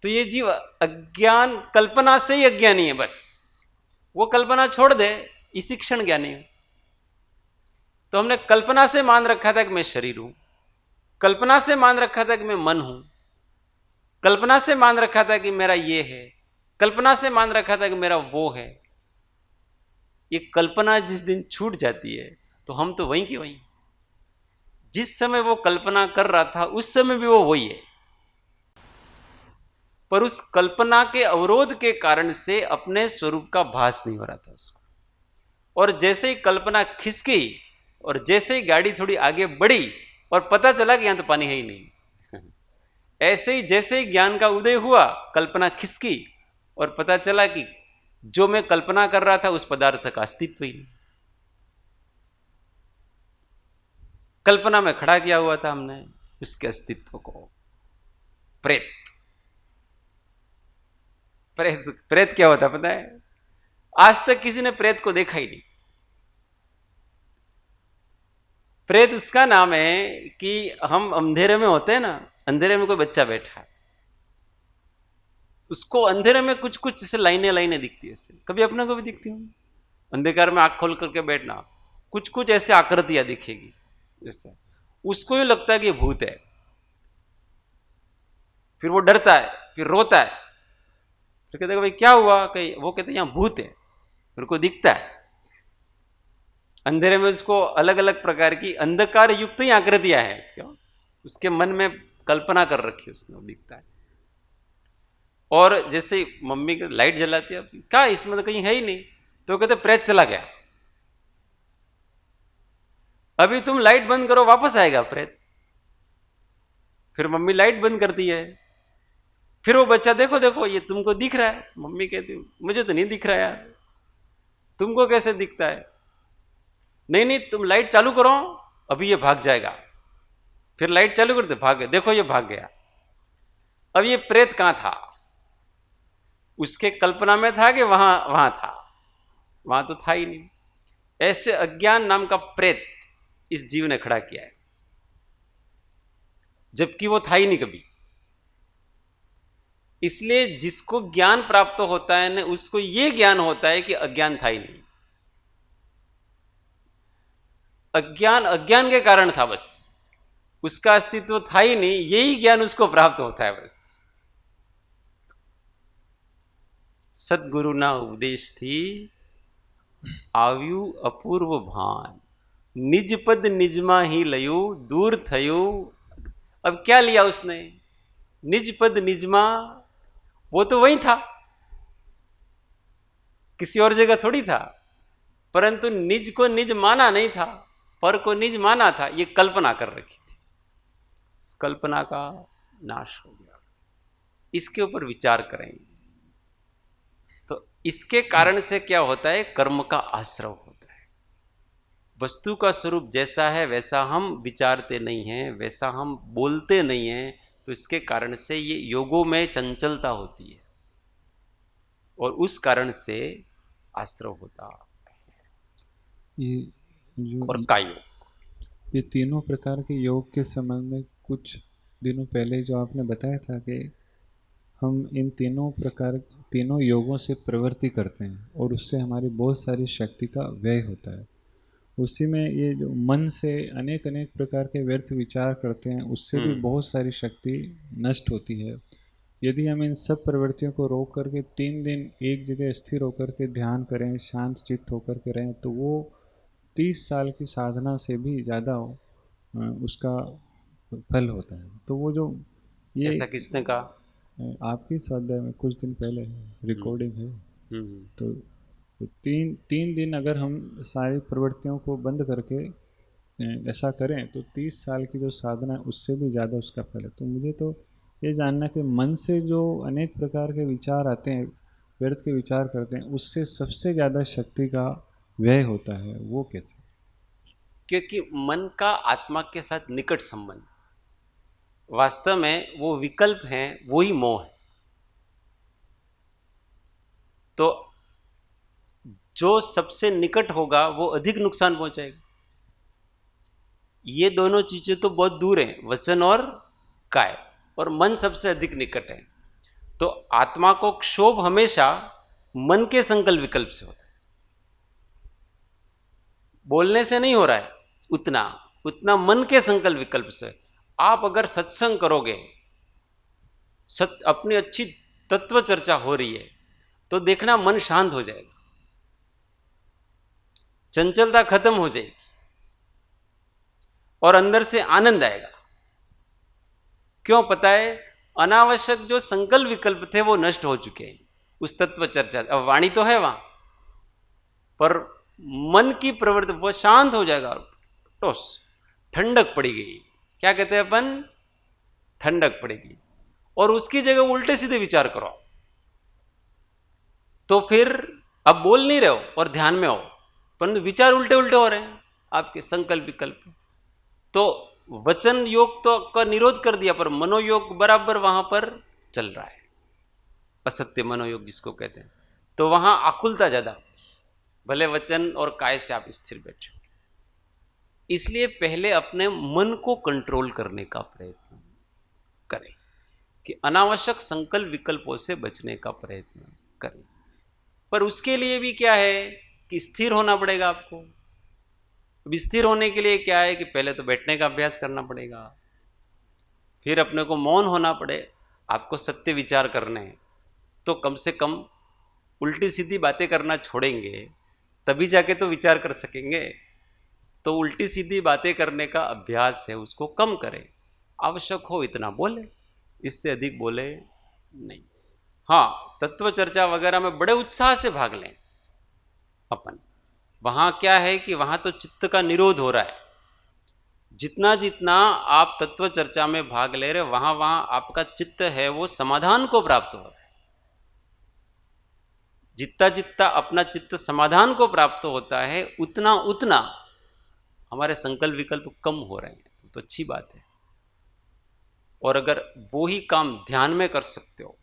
तो ये जीव अज्ञान, कल्पना से ही अज्ञानी है, बस वो कल्पना छोड़ दे, इसी क्षण ज्ञानी है। तो हमने कल्पना से मान रखा था कि मैं शरीर हूं, कल्पना से मान रखा था कि मैं मन हूं, कल्पना से मान रखा था कि मेरा ये है, कल्पना से मान रखा था कि मेरा वो है। ये कल्पना जिस दिन छूट जाती है तो हम तो वहीं की वहीं। जिस समय वो कल्पना कर रहा था उस समय भी वो वही है, पर उस कल्पना के अवरोध के कारण से अपने स्वरूप का भास नहीं हो रहा था उसको। और जैसे ही कल्पना खिसकी और जैसे ही गाड़ी थोड़ी आगे बढ़ी और पता चला कि यहां तो पानी है ही नहीं, ऐसे ही जैसे ही ज्ञान का उदय हुआ, कल्पना खिसकी और पता चला कि जो मैं कल्पना कर रहा था उस पदार्थ का अस्तित्व ही नहीं। कल्पना में खड़ा किया हुआ था हमने उसके अस्तित्व को। प्रेत, प्रेत प्रेत क्या होता पता है? आज तक किसी ने प्रेत को देखा ही नहीं। प्रेत उसका नाम है कि हम अंधेरे में होते हैं ना, अंधेरे में कोई बच्चा बैठा है, उसको अंधेरे में कुछ कुछ जैसे लाइनें लाइनें दिखती है, ऐसे कभी अपने को भी दिखती हूँ। अंधकार में आंख खोल करके बैठना, कुछ कुछ ऐसे आकृतियां दिखेगी जैसे, उसको ही लगता है कि ये भूत है। फिर वो डरता है, फिर रोता है, फिर कहते भाई क्या हुआ, कहीं वो कहते यहां भूत है, फिर को दिखता है। अंधेरे में उसको अलग अलग प्रकार की अंधकार युक्त ही आकृतियां हैं उसके मन में कल्पना कर रखी उसने, वो दिखता है। और जैसे मम्मी के लाइट जलाती है, क्या इसमें तो कहीं है ही नहीं, तो कहते प्रेत चला गया। अभी तुम लाइट बंद करो वापस आएगा प्रेत। फिर मम्मी लाइट बंद करती है, फिर वो बच्चा देखो देखो ये तुमको दिख रहा है, मम्मी कहती मुझे तो नहीं दिख रहा यार। तुमको कैसे दिखता है? नहीं नहीं तुम लाइट चालू करो, अभी ये भाग जाएगा। फिर लाइट चालू करते भाग गए, देखो ये भाग गया। अब ये प्रेत कहां था? उसके कल्पना में था कि वहां वहां था, वहां तो था ही नहीं। ऐसे अज्ञान नाम का प्रेत इस जीव ने खड़ा किया है, जबकि वो था ही नहीं कभी। इसलिए जिसको ज्ञान प्राप्त होता है ना, उसको ये ज्ञान होता है कि अज्ञान था ही नहीं। अज्ञान अज्ञान के कारण था बस, उसका अस्तित्व था ही नहीं, यही ज्ञान उसको प्राप्त होता है बस। सदगुरु ना उपदेश थी आव्यू अपूर्व भान, निज पद निजमा ही लयू दूर थयू। अब क्या लिया उसने? निज पद निजमा, वो तो वही था, किसी और जगह थोड़ी था, परंतु निज को निज माना नहीं था, पर को निज माना था। ये कल्पना कर रखी थी, इस कल्पना का नाश हो गया। इसके ऊपर विचार करेंगे तो इसके कारण से क्या होता है? कर्म का आश्रव होता है। वस्तु का स्वरूप जैसा है वैसा हम विचारते नहीं हैं, वैसा हम बोलते नहीं हैं, तो इसके कारण से ये योगों में चंचलता होती है और उस कारण से आश्रव होता ये जो और का योग। ये तीनों प्रकार के योग के संबंध में कुछ दिनों पहले जो आपने बताया था कि हम इन तीनों योगों से प्रवृत्ति करते हैं और उससे हमारी बहुत सारी शक्ति का व्यय होता है। उसी में ये जो मन से अनेक अनेक प्रकार के व्यर्थ विचार करते हैं, उससे भी बहुत सारी शक्ति नष्ट होती है। यदि हम इन सब प्रवृत्तियों को रोक करके 3 दिन एक जगह स्थिर होकर के ध्यान करें, शांत चित्त होकर के रहें, तो वो 30 साल की साधना से भी ज़्यादा उसका फल होता है। तो वो जो ये ऐसा किसने कहा? आपकी स्वाध्याय में कुछ दिन पहले रिकॉर्डिंग है। तो तीन दिन अगर हम सारी प्रवृत्तियों को बंद करके ऐसा करें तो 30 साल की जो साधना है उससे भी ज़्यादा उसका फल है। तो मुझे तो ये जानना कि मन से जो अनेक प्रकार के विचार आते हैं, व्यर्थ के विचार करते हैं, उससे सबसे ज़्यादा शक्ति का व्यय होता है, वो कैसे? क्योंकि मन का आत्मा के साथ निकट संबंध, वास्तव में वो विकल्प हैं, वो ही मोह है। तो जो सबसे निकट होगा वो अधिक नुकसान पहुंचाएगा। ये दोनों चीजें तो बहुत दूर हैं, वचन और काय, और मन सबसे अधिक निकट है। तो आत्मा को क्षोभ हमेशा मन के संकल्प विकल्प से होता है, बोलने से नहीं हो रहा है, उतना मन के संकल्प विकल्प से। आप अगर सत्संग करोगे, अपनी अच्छी तत्व चर्चा हो रही है तो देखना मन शांत हो जाएगा, चंचलता खत्म हो जाएगी और अंदर से आनंद आएगा। क्यों? पता है, अनावश्यक जो संकल्प विकल्प थे वो नष्ट हो चुके हैं उस तत्व चर्चा। अब वाणी तो है वहां, पर मन की प्रवृत्ति वो शांत हो जाएगा, टोस ठंडक पड़ी गई। क्या कहते हैं अपन? ठंडक पड़ेगी। और उसकी जगह उल्टे सीधे विचार करो तो फिर अब बोल नहीं रहे हो और ध्यान में हो, परंतु विचार उल्टे उल्टे हो रहे हैं आपके संकल्प विकल्प। तो वचन योग तो का निरोध कर दिया, पर मनोयोग बराबर वहां पर चल रहा है, असत्य मनोयोग जिसको कहते हैं। तो वहां आकुलता ज्यादा, भले वचन और काय से आप स्थिर बैठे। इसलिए पहले अपने मन को कंट्रोल करने का प्रयत्न करें, कि अनावश्यक संकल्प विकल्पों से बचने का प्रयत्न करें। पर उसके लिए भी क्या है कि स्थिर होना पड़ेगा आपको। अब स्थिर होने के लिए क्या है कि पहले तो बैठने का अभ्यास करना पड़ेगा, फिर अपने को मौन होना पड़े। आपको सत्य विचार करने हैं तो कम से कम उल्टी सीधी बातें करना छोड़ेंगे तभी जाके तो विचार कर सकेंगे। तो उल्टी सीधी बातें करने का अभ्यास है, उसको कम करें। आवश्यक हो इतना बोले, इससे अधिक बोले नहीं। हाँ, तत्व चर्चा वगैरह में बड़े उत्साह से भाग लें अपन। वहां क्या है कि वहां तो चित्त का निरोध हो रहा है। जितना जितना आप तत्व चर्चा में भाग ले रहे, वहां वहां आपका चित्त है वो समाधान को प्राप्त हो रहा है। जितना जितना अपना चित्त समाधान को प्राप्त होता है, उतना उतना हमारे संकल्प विकल्प कम हो रहे हैं। तो अच्छी बात है। और अगर वो ही काम ध्यान में कर सकते हो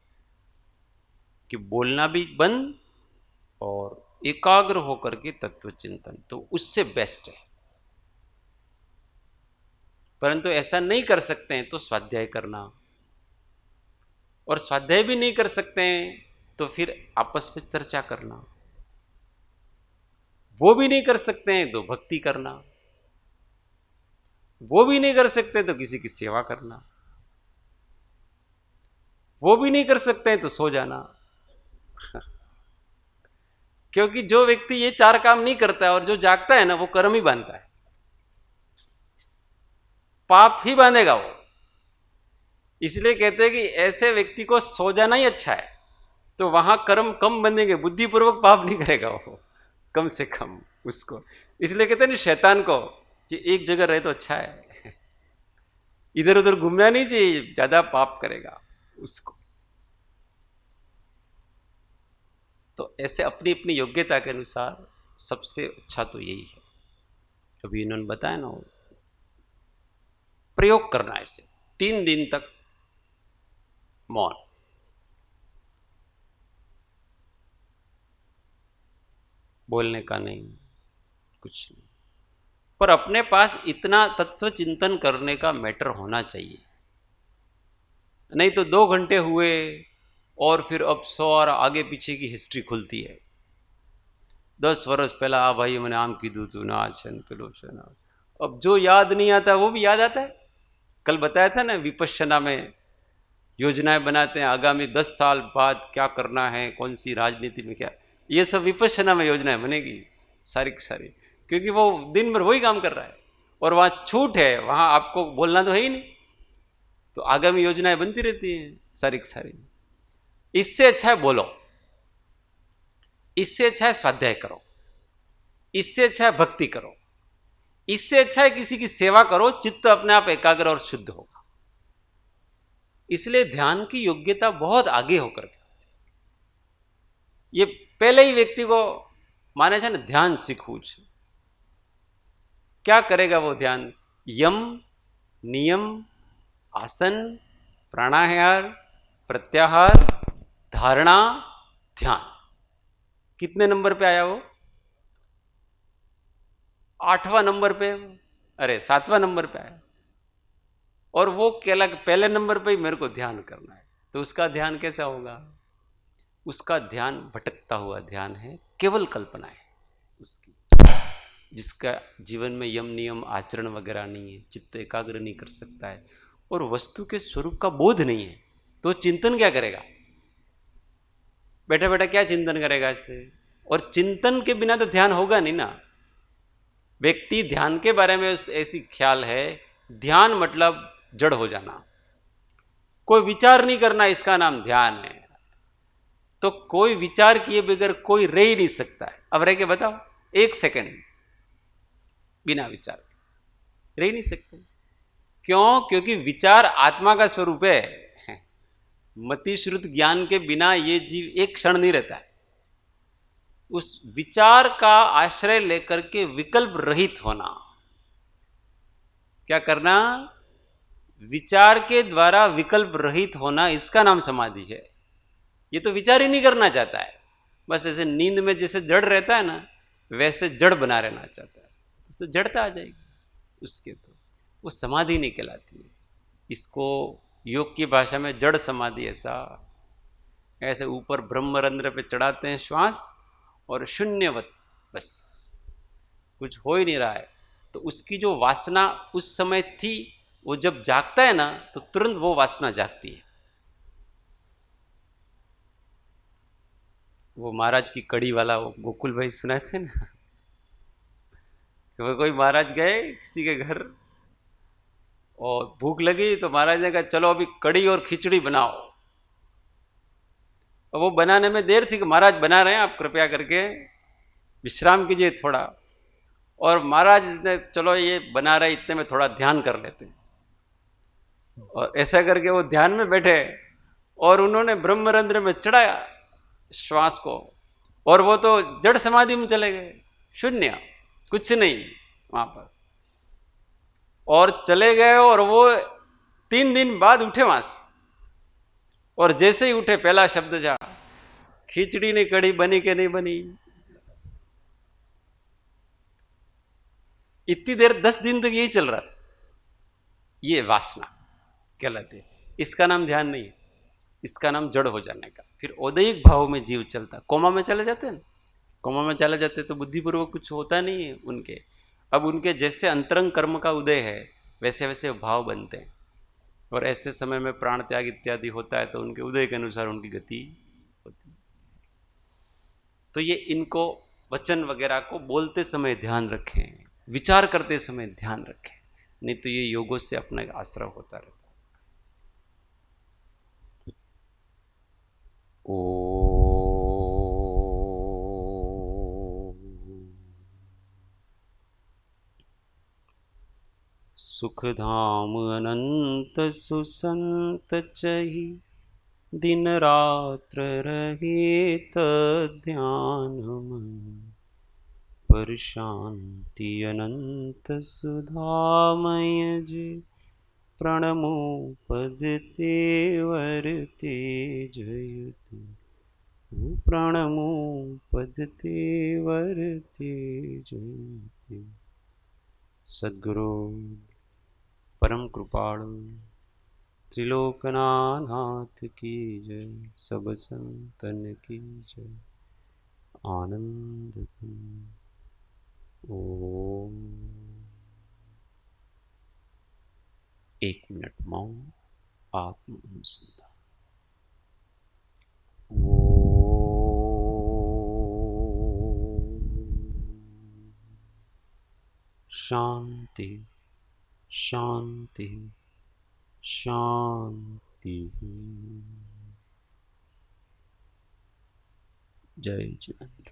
कि बोलना भी बंद और एकाग्र होकर के तत्व चिंतन, तो उससे बेस्ट है। परंतु ऐसा नहीं कर सकते हैं तो स्वाध्याय करना, और स्वाध्याय भी नहीं कर सकते हैं तो फिर आपस में चर्चा करना, वो भी नहीं कर सकते हैं तो भक्ति करना, वो भी नहीं कर सकते तो किसी की सेवा करना, वो भी नहीं कर सकते हैं तो सो जाना। क्योंकि जो व्यक्ति ये चार काम नहीं करता है और जो जागता है ना, वो कर्म ही बांधता है, पाप ही बांधेगा वो। इसलिए कहते हैं कि ऐसे व्यक्ति को सो जाना ही अच्छा है, तो वहां कर्म कम बंधेंगे, बुद्धिपूर्वक पाप नहीं करेगा वो, कम से कम उसको। इसलिए कहते हैं ना शैतान को कि एक जगह रहे तो अच्छा है, इधर उधर घूमना नहीं चाहिए, ज्यादा पाप करेगा उसको। तो ऐसे अपनी अपनी योग्यता के अनुसार सबसे अच्छा तो यही है। अभी इन्होंने बताया ना, प्रयोग करना ऐसे 3 दिन तक मौन, बोलने का नहीं, कुछ नहीं, पर अपने पास इतना तत्व चिंतन करने का मैटर होना चाहिए। नहीं तो 2 घंटे हुए और फिर अब 100 और आगे पीछे की हिस्ट्री खुलती है। 10 वर्ष पहला आ भाई मैंने आम की दूध नाशन पिलोशन, अब जो याद नहीं आता वो भी याद आता है। कल बताया था ना, विपश्यना में योजनाएं बनाते हैं, आगामी 10 साल बाद क्या करना है, कौन सी राजनीति में क्या, ये सब विपश्यना में योजनाएं बनेगी सारी की सारी, क्योंकि वो दिन भर वही काम कर रहा है और वहां छूट है, वहां आपको बोलना तो है ही नहीं, तो आगामी योजनाएं बनती रहती है सारी की सारी। इससे अच्छा है बोलो, इससे अच्छा है स्वाध्याय करो, इससे अच्छा है भक्ति करो, इससे अच्छा है किसी की सेवा करो, चित्त अपने आप एकाग्र और शुद्ध होगा। इसलिए ध्यान की योग्यता बहुत आगे होकर के, ये पहले ही व्यक्ति को माने છે ને ध्यान सीखવું છે। क्या करेगा वो ध्यान? यम नियम आसन प्राणायाम प्रत्याहार धारणा ध्यान। कितने नंबर पे आया वो? 8वां नंबर पे, अरे 7वां नंबर पे आया। और वो कहला पहले नंबर पे ही मेरे को ध्यान करना है, तो उसका ध्यान कैसा होगा? उसका ध्यान भटकता हुआ ध्यान है, केवल कल्पना है उसकी, जिसका जीवन में यम नियम आचरण वगैरह नहीं है, चित्त एकाग्र नहीं कर सकता है और वस्तु के स्वरूप का बोध नहीं है, तो चिंतन क्या करेगा? बैठा बैठा क्या चिंतन करेगा इससे? और चिंतन के बिना तो ध्यान होगा नहीं ना। व्यक्ति ध्यान के बारे में ऐसी ख्याल है, ध्यान मतलब जड़ हो जाना, कोई विचार नहीं करना, इसका नाम ध्यान है। तो कोई विचार किए बगैर कोई रह ही नहीं सकता है। अब रह के बताओ, एक सेकंड बिना विचार रह ही नहीं सकते। क्यों? क्योंकि विचार आत्मा का स्वरूप है। मति श्रुत ज्ञान के बिना ये जीव एक क्षण नहीं रहता है। उस विचार का आश्रय लेकर के विकल्प रहित होना, क्या करना? विचार के द्वारा विकल्प रहित होना, इसका नाम समाधि है। ये तो विचार ही नहीं करना चाहता है, बस ऐसे नींद में जैसे जड़ रहता है ना, वैसे जड़ बना रहना चाहता है, तो जड़ता आ जाएगी उसके, तो वो समाधि नहीं कहलाती है। इसको योग की भाषा में जड़ समाधि, ऐसे ऊपर ब्रह्मरंध्र पे चढ़ाते हैं श्वास और शून्यवत, बस कुछ हो ही नहीं रहा है। तो उसकी जो वासना उस समय थी, वो जब जागता है ना, तो तुरंत वो वासना जागती है। वो महाराज की कड़ी वाला वो गोकुल भाई सुनाए थे ना, तो कोई महाराज गए किसी के घर और भूख लगी, तो महाराज ने कहा चलो अभी कड़ी और खिचड़ी बनाओ। और वो बनाने में देर थी कि महाराज बना रहे हैं, आप कृपया करके विश्राम कीजिए थोड़ा। और महाराज ने चलो ये बना रहे, इतने में थोड़ा ध्यान कर लेते हैं। और ऐसा करके वो ध्यान में बैठे और उन्होंने ब्रह्मरंध्र में चढ़ाया श्वास को, और वो तो जड़ समाधि में चले गए, शून्य, कुछ नहीं वहां पर। और चले गए, और वो 3 दिन बाद उठे वहां से, और जैसे ही उठे पहला शब्द जा, खिचड़ी नहीं कड़ी बनी के नहीं बनी। इतनी देर 10 दिन तक यही चल रहा था। ये वासना कहलाती है। इसका नाम ध्यान नहीं है, इसका नाम जड़ हो जाने का। फिर औदैहिक भाव में जीव चलता, कोमा में चले जाते हैं। कोमा में चले जाते तो बुद्धिपूर्वक कुछ होता नहीं है उनके। अब उनके जैसे अंतरंग कर्म का उदय है, वैसे वैसे भाव बनते हैं, और ऐसे समय में प्राण त्याग इत्यादि होता है, तो उनके उदय के अनुसार उनकी गति होती है। तो ये इनको वचन वगैरह को बोलते समय ध्यान रखें, विचार करते समय ध्यान रखें, नहीं तो ये योगों से अपना आश्रय होता रहता है। सुखधाम अनंत सुसंत चही, दिन रात्र रहित ध्यान मन, पर शांति अनंत सुधामय जे, प्रणमो पद तेवर तेजयति, प्रणमो पद तेवर तेजयति। सद्गुरु परम कृपाणु त्रिलोकनाथ की जय, सब संतन की जय। आनंद ओम। 1 मिनट मौन, आत्म अनुसंधान। शांति शांति शांति। जय जिनेन्द्र।